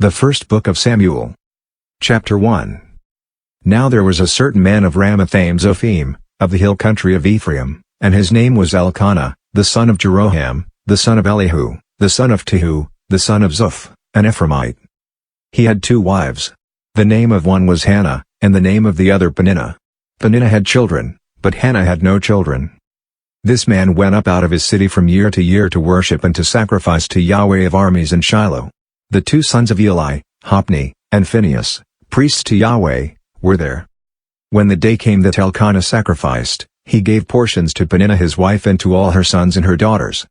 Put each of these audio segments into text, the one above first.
The first book of Samuel. Chapter 1. Now there was a certain man of Ramathaim Zophim, of the hill country of Ephraim, and his name was Elkanah, the son of Jeroham, the son of Elihu, the son of Tehu, the son of Zoph, an Ephraimite. He had 2 wives. The name of one was Hannah, and the name of the other Peninnah. Peninnah had children, but Hannah had no children. This man went up out of his city from year to year to worship and to sacrifice to Yahweh of armies in Shiloh. The 2 sons of Eli, Hophni, and Phinehas, priests to Yahweh, were there. When the day came that Elkanah sacrificed, he gave portions to Peninnah his wife and to all her sons and her daughters.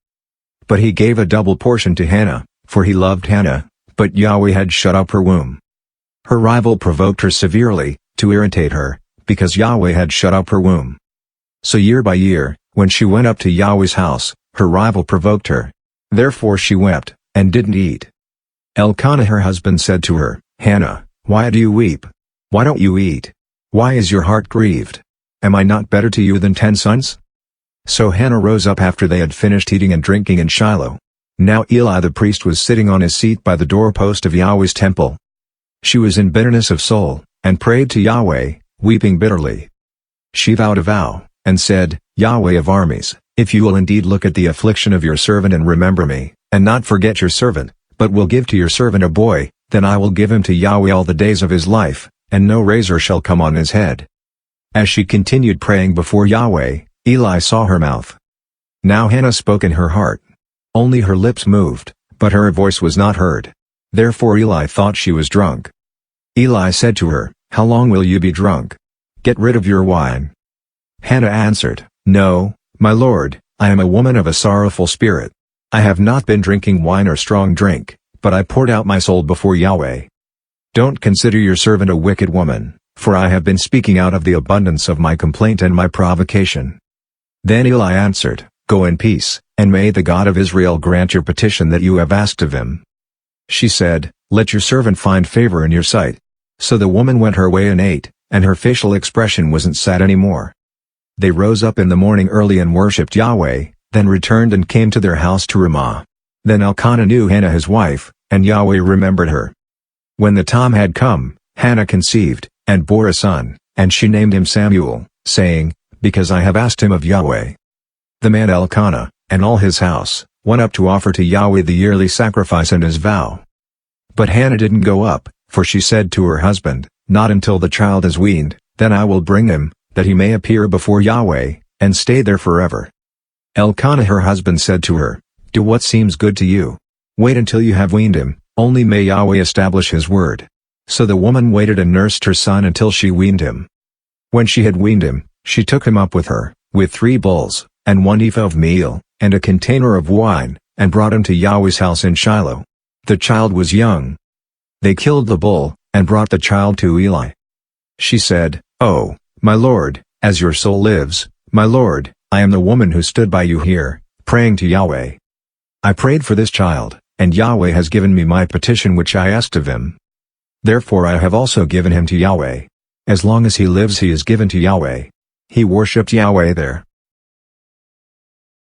But he gave a double portion to Hannah, for he loved Hannah, but Yahweh had shut up her womb. Her rival provoked her severely, to irritate her, because Yahweh had shut up her womb. So year by year, when she went up to Yahweh's house, her rival provoked her. Therefore she wept, and didn't eat. Elkanah her husband said to her, Hannah, why do you weep? Why don't you eat? Why is your heart grieved? Am I not better to you than 10 sons? So Hannah rose up after they had finished eating and drinking in Shiloh. Now Eli the priest was sitting on his seat by the doorpost of Yahweh's temple. She was in bitterness of soul, and prayed to Yahweh, weeping bitterly. She vowed a vow, and said, Yahweh of armies, if you will indeed look at the affliction of your servant and remember me, and not forget your servant, but will give to your servant a boy, then I will give him to Yahweh all the days of his life, and no razor shall come on his head. As she continued praying before Yahweh, Eli saw her mouth. Now Hannah spoke in her heart. Only her lips moved, but her voice was not heard. Therefore Eli thought she was drunk. Eli said to her, How long will you be drunk? Get rid of your wine. Hannah answered, No, my lord, I am a woman of a sorrowful spirit. I have not been drinking wine or strong drink, but I poured out my soul before Yahweh. Don't consider your servant a wicked woman, for I have been speaking out of the abundance of my complaint and my provocation. Then Eli answered, Go in peace, and may the God of Israel grant your petition that you have asked of him. She said, Let your servant find favor in your sight. So the woman went her way and ate, and her facial expression wasn't sad anymore. They rose up in the morning early and worshipped Yahweh, then returned and came to their house to Ramah. Then Elkanah knew Hannah his wife, and Yahweh remembered her. When the time had come, Hannah conceived, and bore a son, and she named him Samuel, saying, Because I have asked him of Yahweh. The man Elkanah, and all his house, went up to offer to Yahweh the yearly sacrifice and his vow. But Hannah didn't go up, for she said to her husband, Not until the child is weaned, then I will bring him, that he may appear before Yahweh, and stay there forever. Elkanah her husband said to her, Do what seems good to you. Wait until you have weaned him, only may Yahweh establish his word. So the woman waited and nursed her son until she weaned him. When she had weaned him, she took him up with her, with 3 bulls, and 1 ephah of meal, and a container of wine, and brought him to Yahweh's house in Shiloh. The child was young. They killed the bull, and brought the child to Eli. She said, Oh, my lord, as your soul lives, my lord, I am the woman who stood by you here, praying to Yahweh. I prayed for this child, and Yahweh has given me my petition which I asked of him. Therefore I have also given him to Yahweh. As long as he lives he is given to Yahweh. He worshipped Yahweh there.